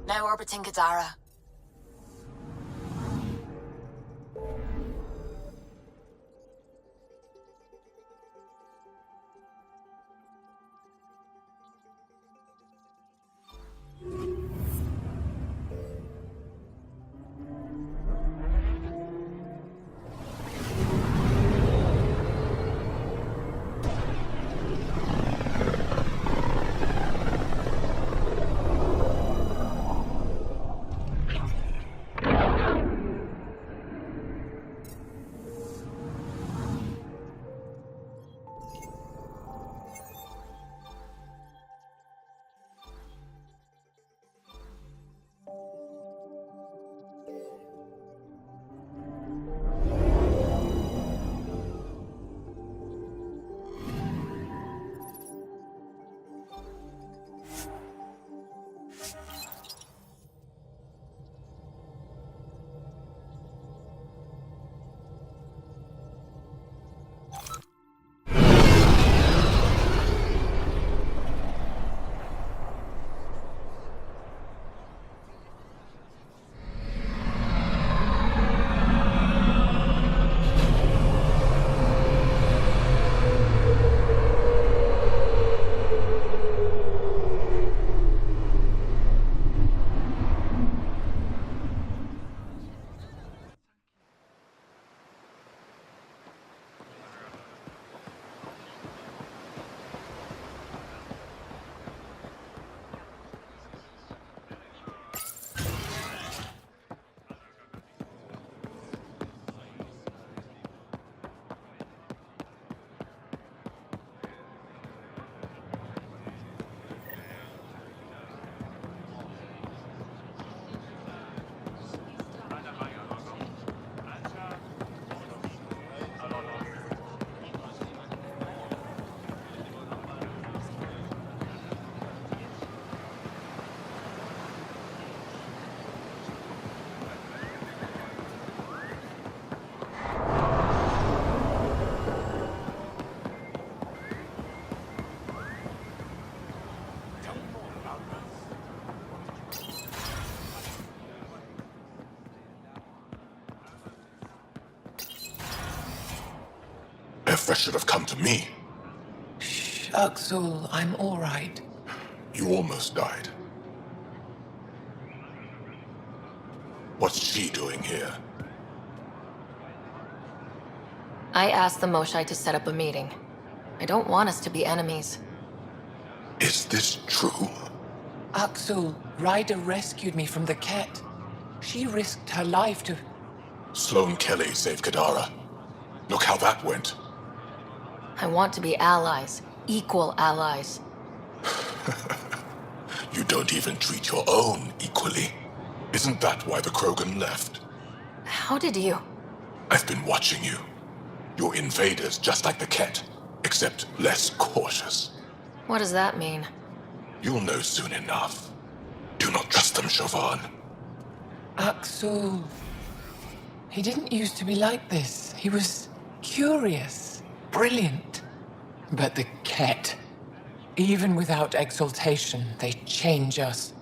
Now orbiting Gadara. Efra should have come to me. Shh, Axel, I'm all right. You almost died. What's she doing here? I asked the Moshai to set up a meeting. I don't want us to be enemies. Is this true? Axel, Ryder rescued me from the Ket. She risked her life to... Sloane Kelly saved Kadara. Look how that went. I want to be allies. Equal allies. You don't even treat your own equally. Isn't that why the Krogan left? How did you... I've been watching you. You're invaders just like the Ket, except less cautious. What does that mean? You'll know soon enough. Do not trust them, Chauvin. Axel... He didn't used to be like this. He was curious, brilliant. But the Ket, even without exaltation, they change us.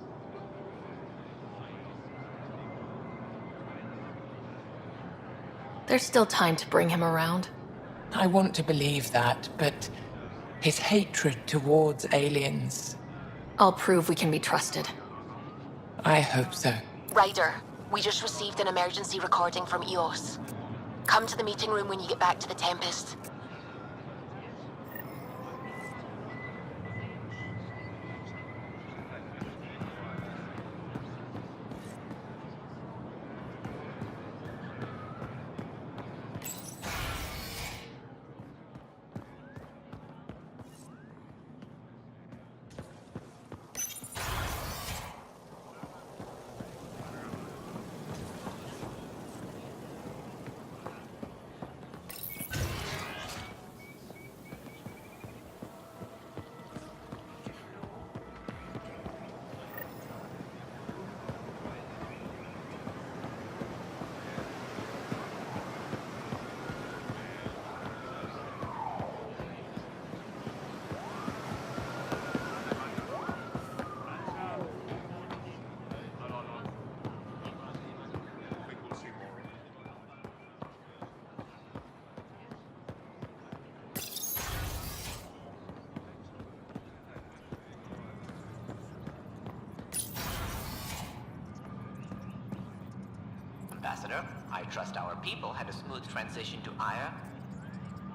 There's still time to bring him around. I want to believe that, but his hatred towards aliens... I'll prove we can be trusted. I hope so. Ryder, we just received an emergency recording from EOS. Come to the meeting room when you get back to the Tempest. I trust our people had a smooth transition to Aya.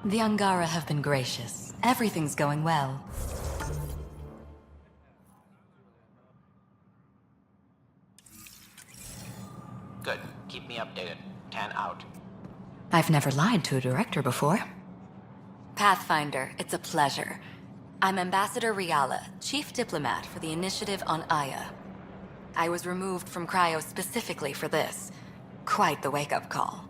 The Angara have been gracious. Everything's going well. Good. Keep me updated. 10 out. I've never lied to a director before. Pathfinder, it's a pleasure. I'm Ambassador Riala, Chief Diplomat for the Initiative on Aya. I was removed from Cryo specifically for this. Quite the wake-up call.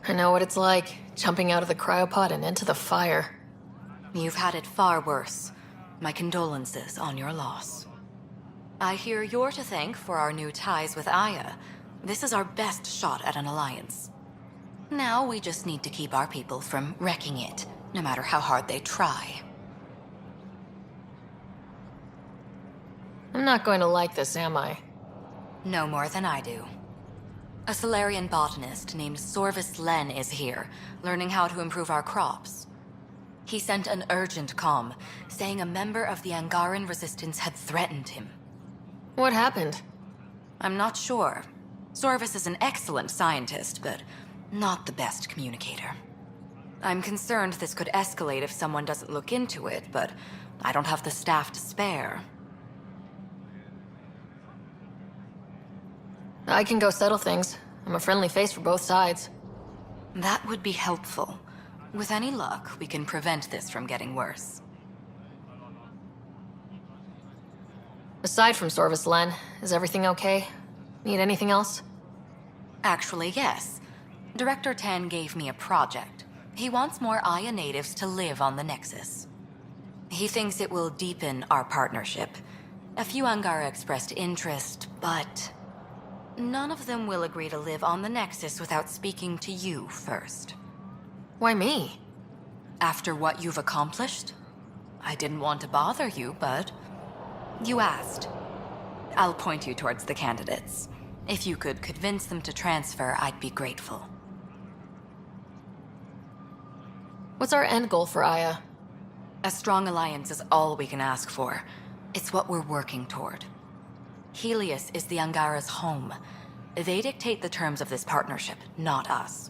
I know what it's like, jumping out of the cryopod and into the fire. You've had it far worse. My condolences on your loss. I hear you're to thank for our new ties with Aya. This is our best shot at an alliance. Now we just need to keep our people from wrecking it, no matter how hard they try. I'm not going to like this, am I? No more than I do. A Solarian botanist named Sorvis Len is here, learning how to improve our crops. He sent an urgent comm, saying a member of the Angaran resistance had threatened him. What happened? I'm not sure. Sorvis is an excellent scientist, but not the best communicator. I'm concerned this could escalate if someone doesn't look into it, but I don't have the staff to spare. I can go settle things. I'm a friendly face for both sides. That would be helpful. With any luck, we can prevent this from getting worse. Aside from Sorvis Len, is everything okay? Need anything else? Actually, yes. Director Tan gave me a project. He wants more Aya natives to live on the Nexus. He thinks it will deepen our partnership. A few Angara expressed interest, but none of them will agree to live on the Nexus without speaking to you first. Why me? After what you've accomplished? I didn't want to bother you, but you asked. I'll point you towards the candidates. If you could convince them to transfer, I'd be grateful. What's our end goal for Aya? A strong alliance is all we can ask for. It's what we're working toward. Helios is the Angara's home. They dictate the terms of this partnership, not us.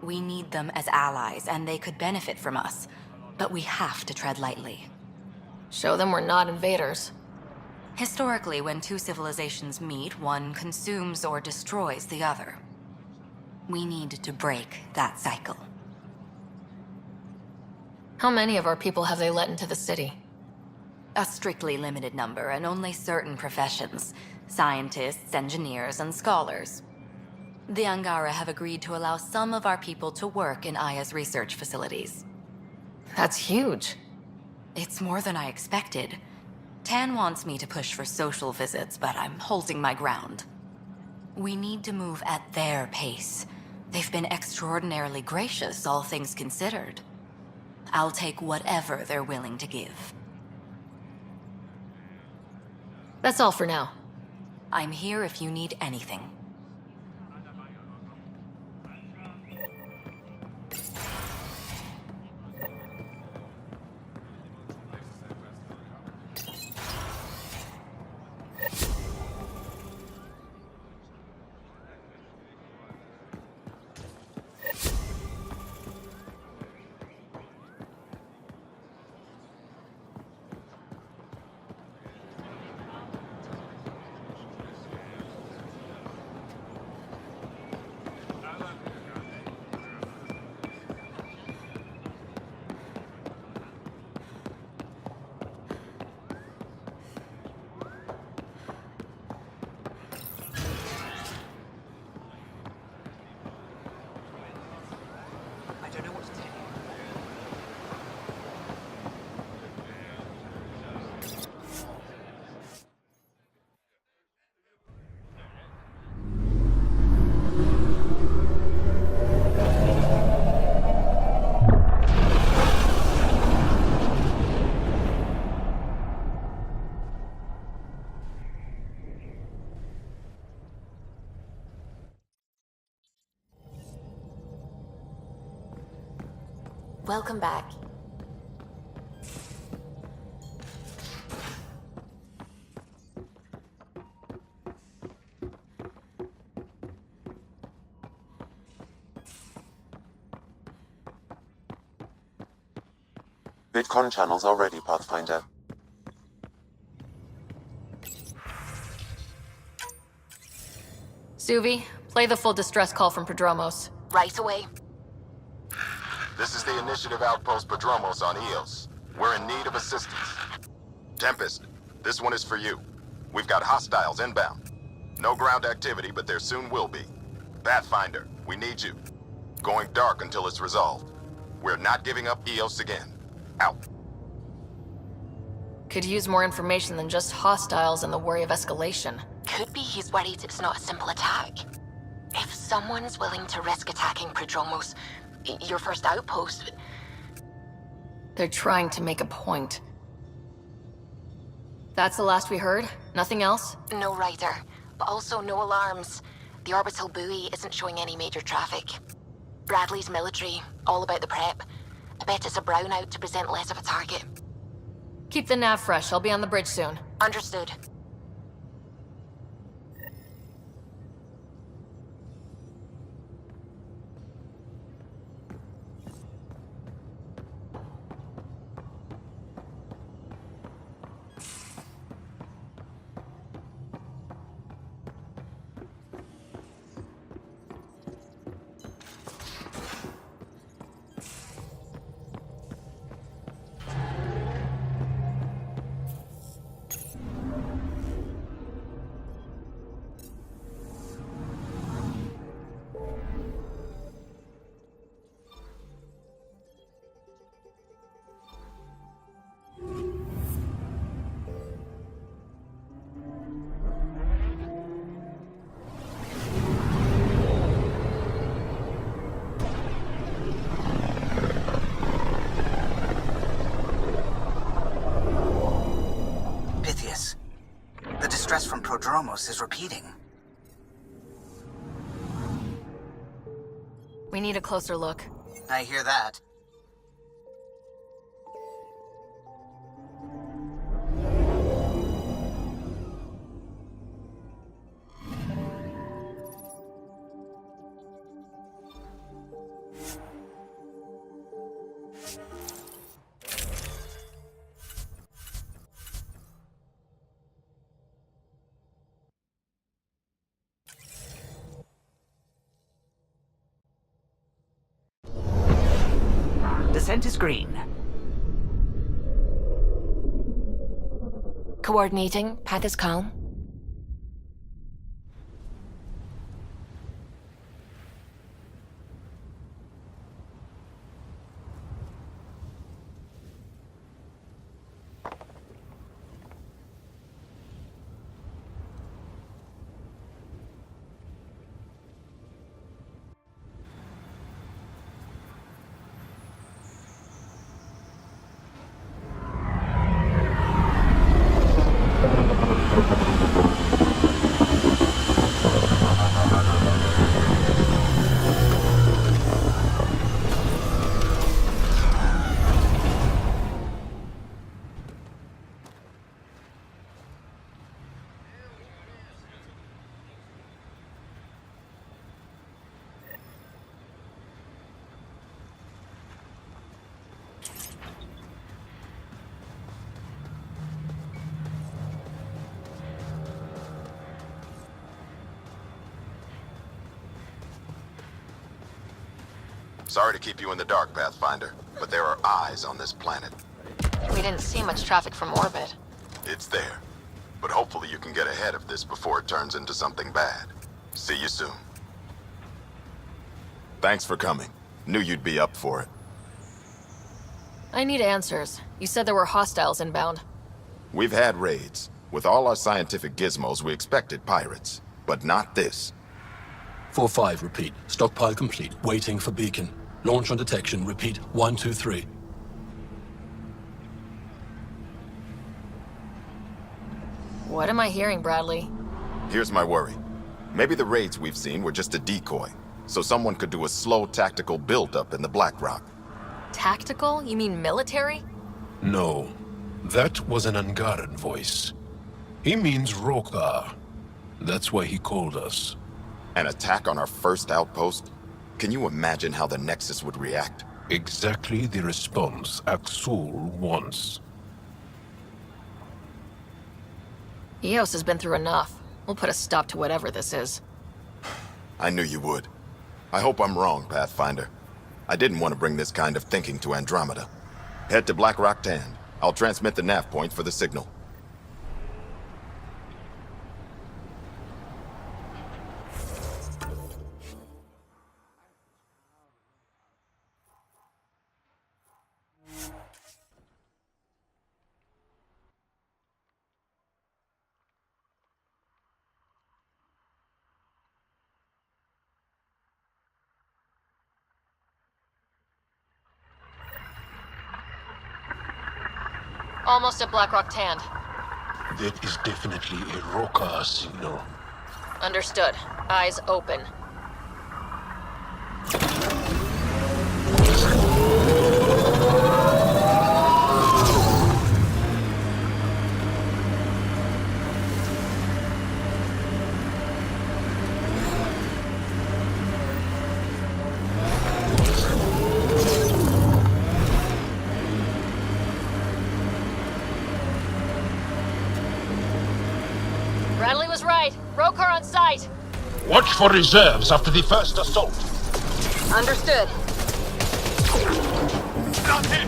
We need them as allies, and they could benefit from us. But we have to tread lightly. Show them we're not invaders. Historically, when two civilizations meet, one consumes or destroys the other. We need to break that cycle. How many of our people have they let into the city? A strictly limited number, and only certain professions. Scientists, engineers, and scholars. The Angara have agreed to allow some of our people to work in Aya's research facilities. That's huge. It's more than I expected. Tan wants me to push for social visits, but I'm holding my ground. We need to move at their pace. They've been extraordinarily gracious, all things considered. I'll take whatever they're willing to give. That's all for now. I'm here if you need anything. I don't know what to tell you. Welcome back. Bitcoin channels already, Pathfinder. Suvi, play the full distress call from Prodromos. Right away. This is the Initiative Outpost Padromos on Eos. We're in need of assistance. Tempest, this one is for you. We've got hostiles inbound. No ground activity, but there soon will be. Pathfinder, we need you. Going dark until it's resolved. We're not giving up Eos again. Out. Could use more information than just hostiles and the worry of escalation. Could be he's worried it's not a simple attack. If someone's willing to risk attacking Prodromos, your first outpost... They're trying to make a point. That's the last we heard? Nothing else? No rider, but also no alarms. The orbital buoy isn't showing any major traffic. Bradley's military, all about the prep. I bet it's a brownout to present less of a target. Keep the nav fresh. I'll be on the bridge soon. Understood. The distress from Prodromos is repeating. We need a closer look. I hear that. Descent is green. Coordinating. Path is calm. Sorry to keep you in the dark, Pathfinder, but there are eyes on this planet. We didn't see much traffic from orbit. It's there. But hopefully you can get ahead of this before it turns into something bad. See you soon. Thanks for coming. Knew you'd be up for it. I need answers. You said there were hostiles inbound. We've had raids. With all our scientific gizmos, we expected pirates. But not this. 4-5, repeat. Stockpile complete. Waiting for beacon. Launch on detection. Repeat. 1, 2, 3. What am I hearing, Bradley? Here's my worry. Maybe the raids we've seen were just a decoy, so someone could do a slow tactical build-up in the Black Rock. Tactical? You mean military? No. That was an Angaran voice. He means Rokar. That's why he called us. An attack on our first outpost? Can you imagine how the Nexus would react? Exactly the response Axul wants. Eos has been through enough. We'll put a stop to whatever this is. I knew you would. I hope I'm wrong, Pathfinder. I didn't want to bring this kind of thinking to Andromeda. Head to Black Rock Tan. I'll transmit the nav point for the signal. Almost at Blackrock Tand. That is definitely a Roka signal. Understood. Eyes open. Bradley was right. Rokar on site. Watch for reserves after the first assault. Understood. Not hit!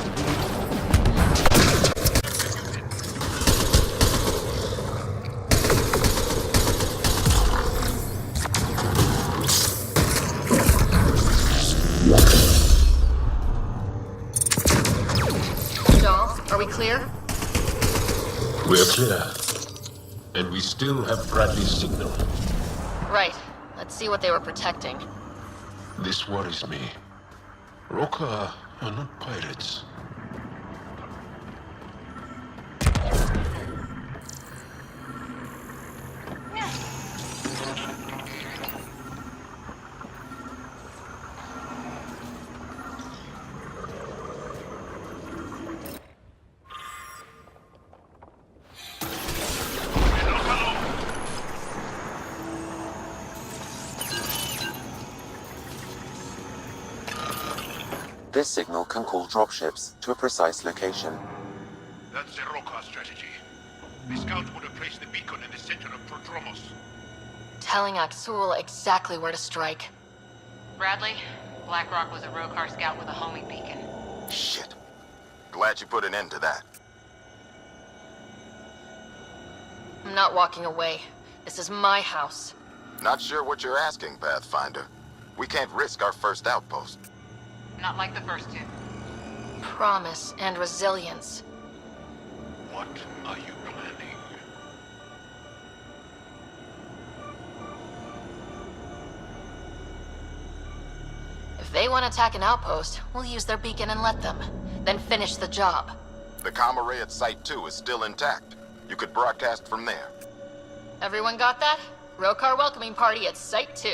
Dahl, are we clear? We're clear. And we still have Bradley's signal. Right. Let's see what they were protecting. This worries me. Roka are not pirates. This signal can call dropships to a precise location. That's the Roka strategy. The scout would have placed the beacon in the center of Prodromos. Telling Axul exactly where to strike. Bradley, Blackrock was a Rokar scout with a homing beacon. Shit. Glad you put an end to that. I'm not walking away. This is my house. Not sure what you're asking, Pathfinder. We can't risk our first outpost. Not like the first two. Promise and resilience. What are you planning? If they want to attack an outpost, we'll use their beacon and let them. Then finish the job. The comm array at Site 2 is still intact. You could broadcast from there. Everyone got that? Rokar welcoming party at Site 2.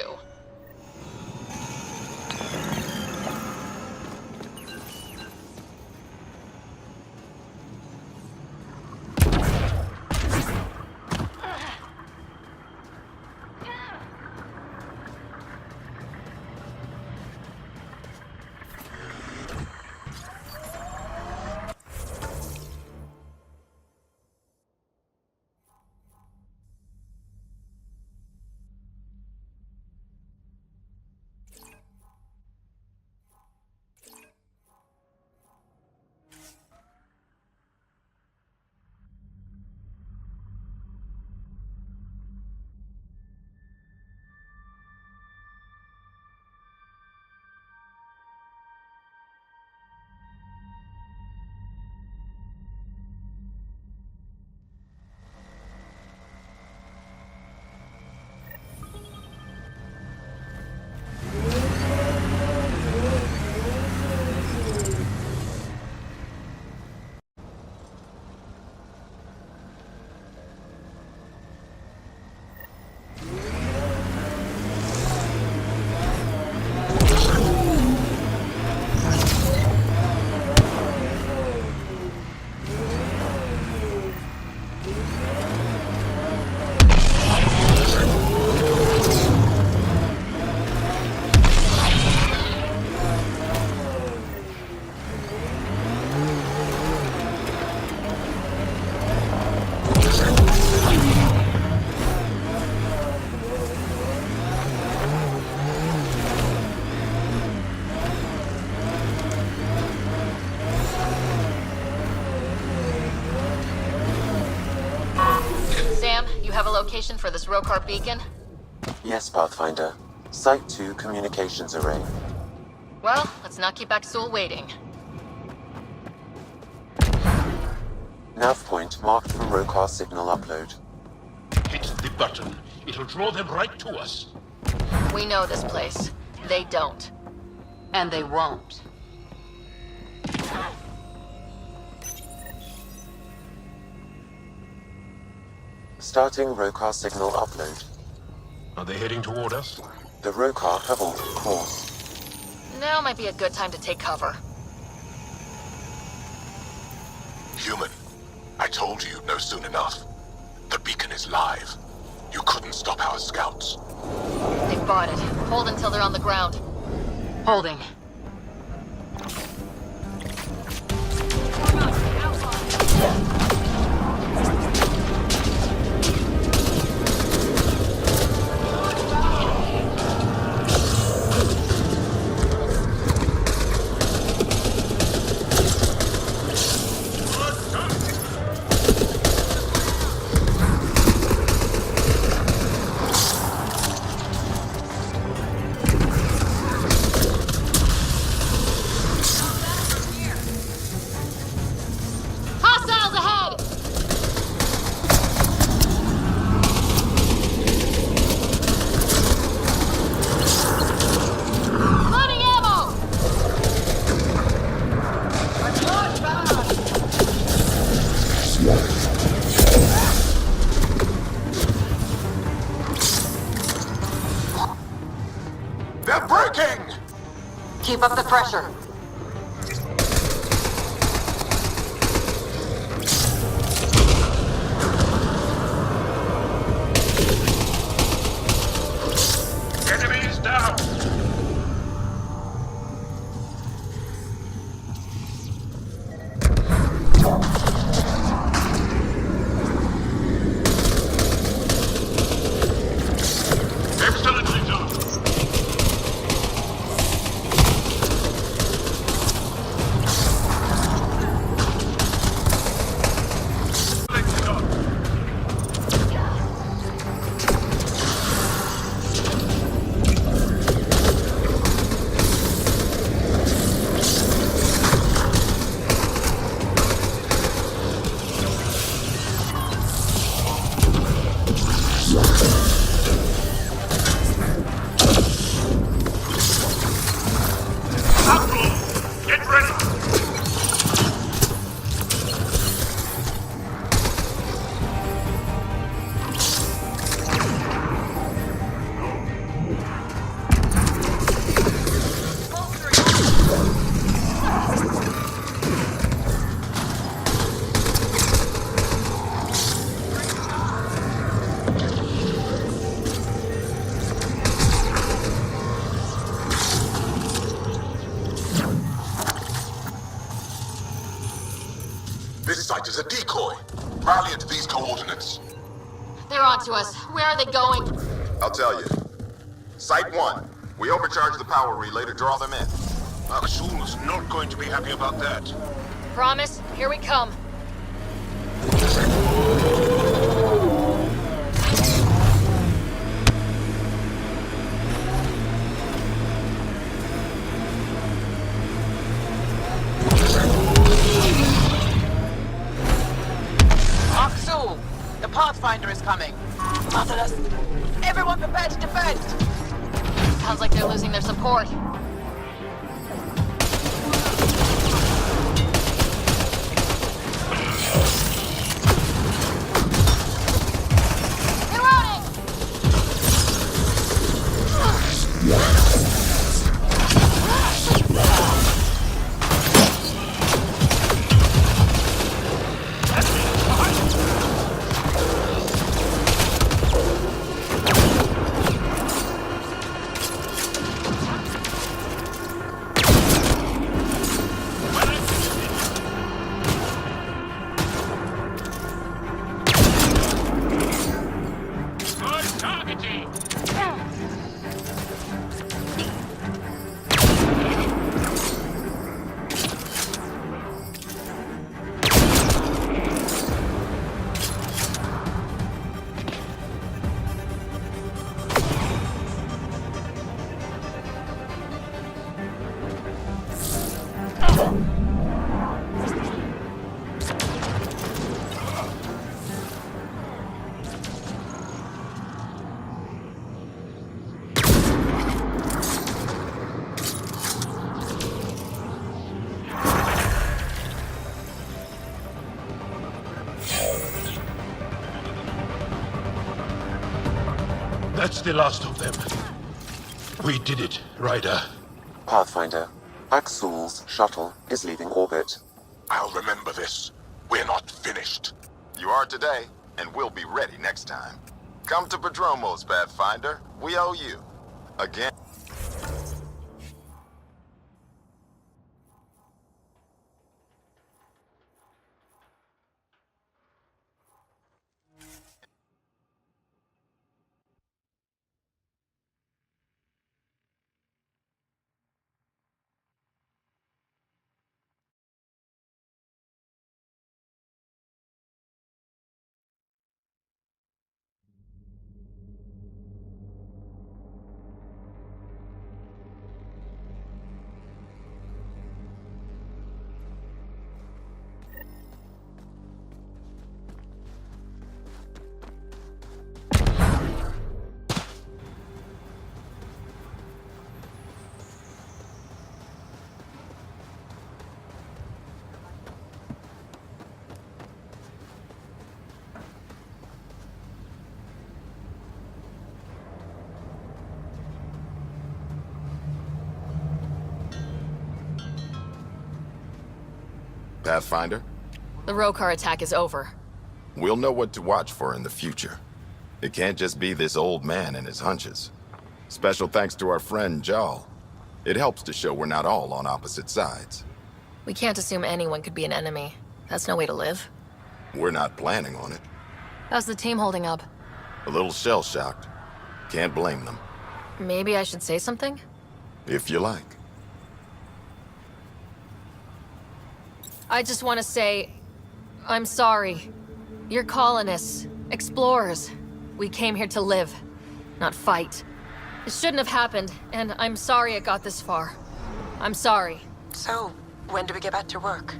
location for this Rokar beacon? Yes, Pathfinder. Site 2 communications array. Well, let's not keep Axul waiting. Nav point marked for Rokar signal upload. Hit the button. It'll draw them right to us. We know this place. They don't. And they won't. Starting Rokar signal upload. Are they heading toward us? The Rokar have altered course. Now might be a good time to take cover. Human, I told you you'd know soon enough. The beacon is live. You couldn't stop our scouts. They've bought it. Hold until they're on the ground. Holding. Hostiles ahead! Loading ammo! They're breaking! Keep up the pressure. Enemies down! Excellency, sir! Get ready! This site is a decoy. Rally at these coordinates. They're onto us. Where are they going? I'll tell you. Site 1. We overcharged the power relay to draw them in. Axul's not going to be happy about that. Promise? Here we come. Axul! The Pathfinder is coming! Marvelous! Everyone prepare to defend! Sounds like they're losing their support. Reloading! That's the last of them. We did it, Ryder. Pathfinder, Axul's shuttle is leaving orbit. I'll remember this. We're not finished. You are today, and we'll be ready next time. Come to Padromos, Pathfinder. We owe you. Again. Pathfinder, The Rokar attack is over. we'll know what to watch for in the future. It can't just be this old man and his hunches. Special thanks to our friend Jarl. It helps to show we're not all on opposite sides. We can't assume anyone could be an enemy. That's no way to live. We're not planning on it. How's the team holding up? A little shell-shocked. Can't blame them, Maybe I should say something? if you like. I just want to say, I'm sorry. You're colonists, explorers. We came here to live, not fight. It shouldn't have happened, and I'm sorry it got this far. I'm sorry. So, when do we get back to work?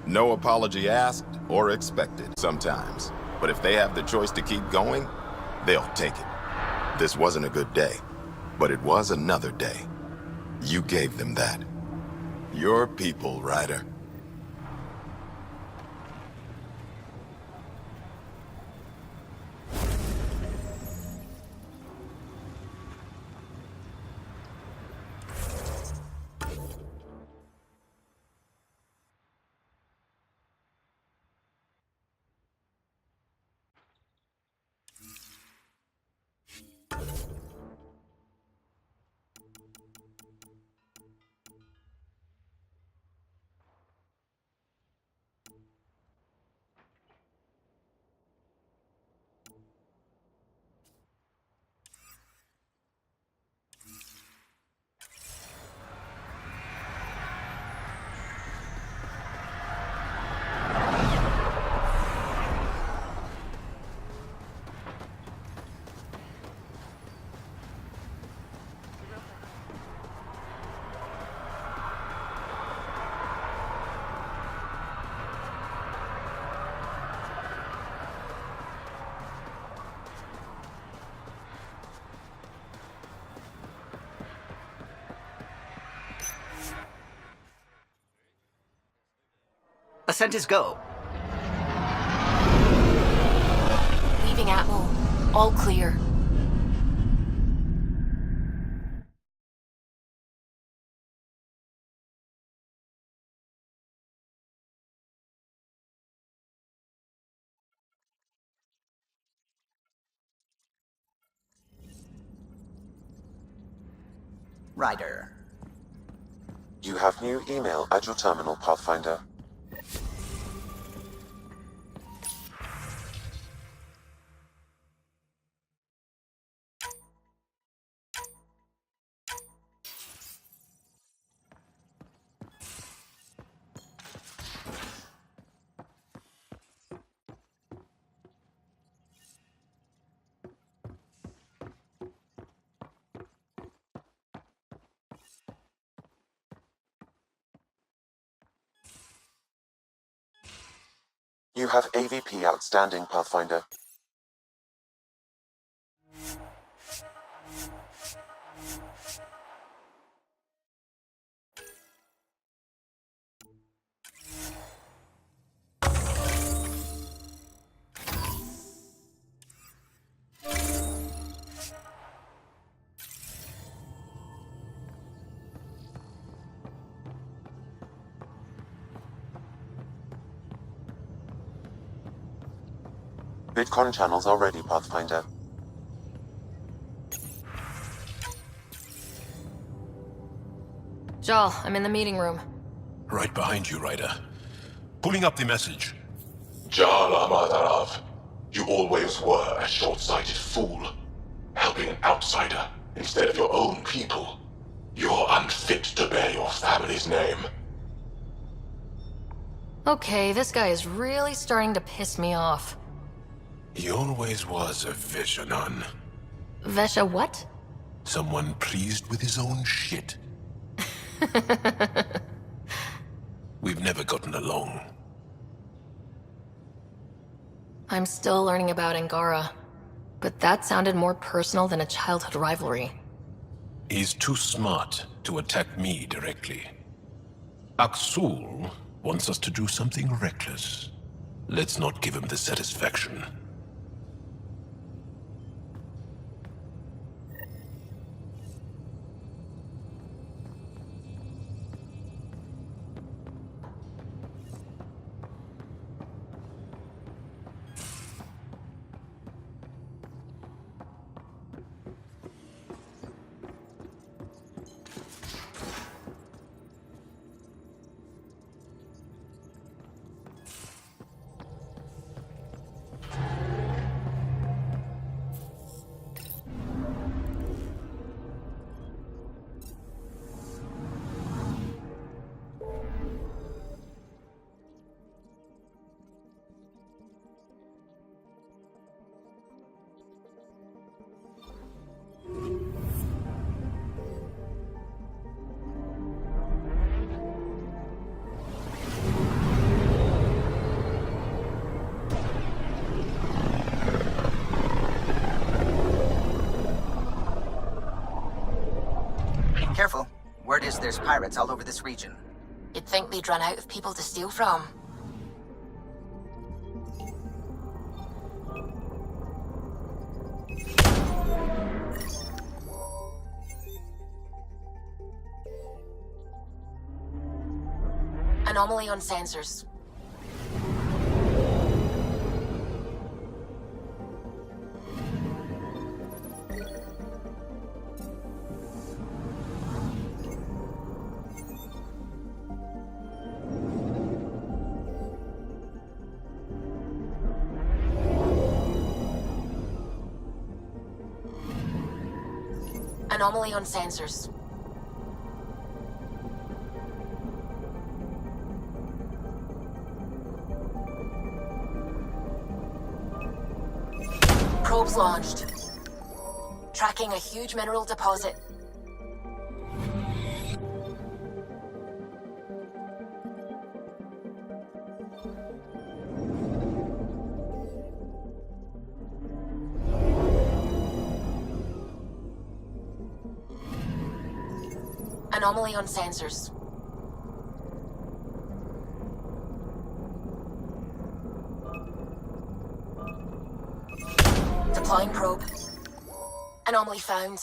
No apology asked or expected sometimes. But if they have the choice to keep going, they'll take it. This wasn't a good day, but it was another day. You gave them that. Your people, Ryder. Ascent is go. Leaving Atmo. All clear. Ryder. You have new email at your terminal, Pathfinder. You have AVP outstanding, Pathfinder. Bitcoin channels are ready, Pathfinder. Jal, I'm in the meeting room. Right behind you, Ryder. Pulling up the message. Jal Amadarav, you always were a short-sighted fool. Helping an outsider instead of your own people. You're unfit to bear your family's name. Okay, this guy is really starting to piss me off. He always was a Veshanon. Vesha what? Someone pleased with his own shit. We've never gotten along. I'm still learning about Angara, but that sounded more personal than a childhood rivalry. He's too smart to attack me directly. Aksul wants us to do something reckless. Let's not give him the satisfaction. Careful. Word is there's pirates all over this region. You'd think they'd run out of people to steal from. Anomaly on sensors. Anomaly on sensors. Probes launched. Tracking a huge mineral deposit. Anomaly on sensors. Deploying probe. Anomaly found.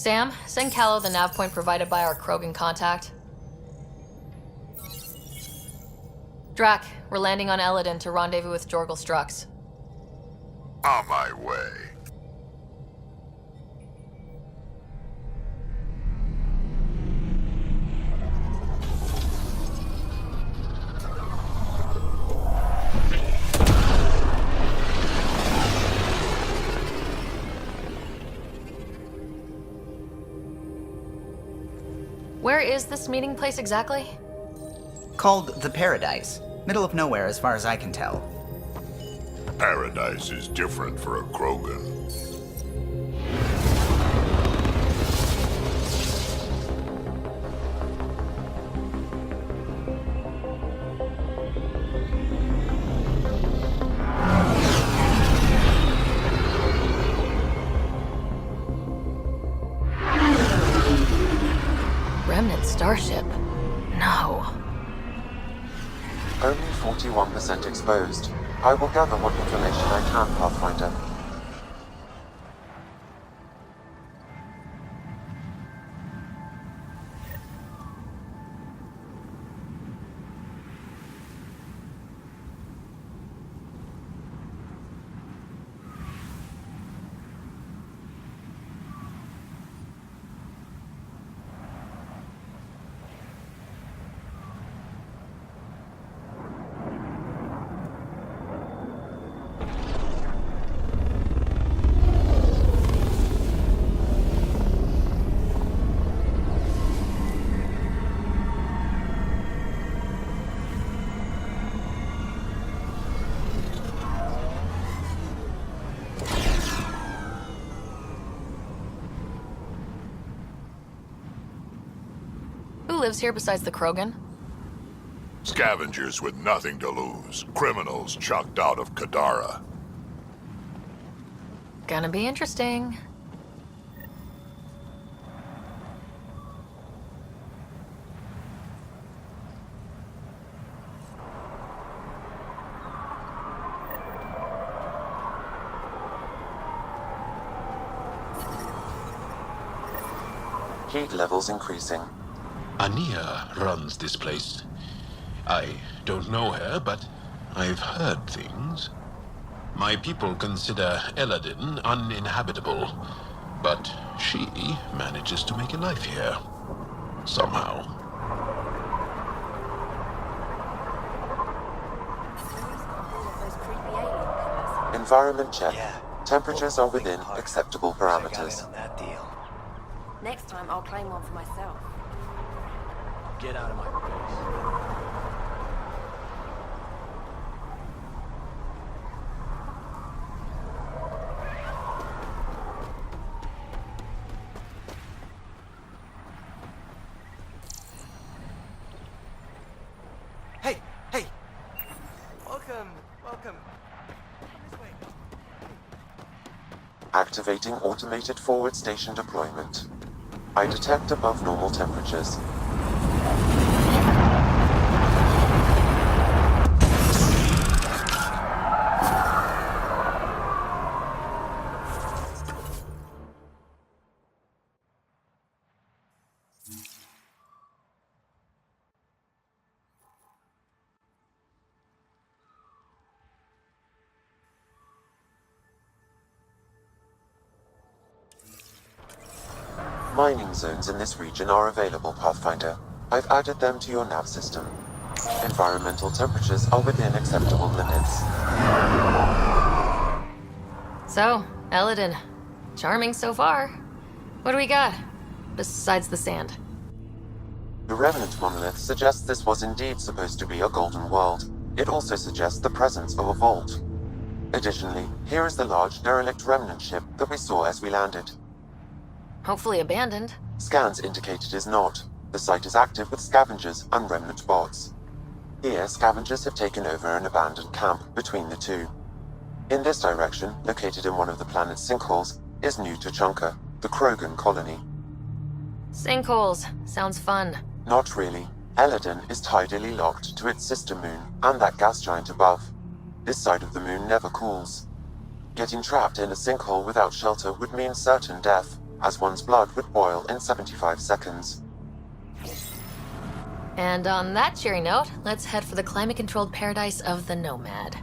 Sam, send Callow the nav point provided by our Krogan contact. Drac, we're landing on Eladin to rendezvous with Jorgal Strux. On my way. Where is this meeting place exactly? Called the Paradise. Middle of nowhere as far as I can tell. Paradise is different for a Krogan. Remnant starship? No. Only 41% exposed. I will gather what information I can, Pathfinder. Who lives here besides the Krogan? Scavengers with nothing to lose. Criminals chucked out of Kadara. Gonna be interesting. Heat levels increasing. Ania runs this place. I don't know her, but I've heard things. My people consider Eladin uninhabitable, but she manages to make a life here. Somehow. Environment check. Temperatures are within acceptable parameters. Next time, I'll claim one for myself. Get out of my face. Hey, hey! Welcome. This way. Activating automated forward station deployment. I detect above normal temperatures. Mining zones in this region are available, Pathfinder. I've added them to your nav system. Environmental temperatures are within acceptable limits. So, Eladin. Charming so far. What do we got? Besides the sand. The Remnant monolith suggests this was indeed supposed to be a golden world. It also suggests the presence of a vault. Additionally, here is the large derelict Remnant ship that we saw as we landed. Hopefully abandoned. Scans indicate it is not. The site is active with scavengers and Remnant bots. Here, scavengers have taken over an abandoned camp between the two. In this direction, located in one of the planet's sinkholes, is New Tuchanka, the Krogan colony. Sinkholes. Sounds fun. Not really. Eladin is tidally locked to its sister moon and that gas giant above. This side of the moon never cools. Getting trapped in a sinkhole without shelter would mean certain death, as one's blood would boil in 75 seconds. And on that cheery note, let's head for the climate-controlled paradise of the Nomad.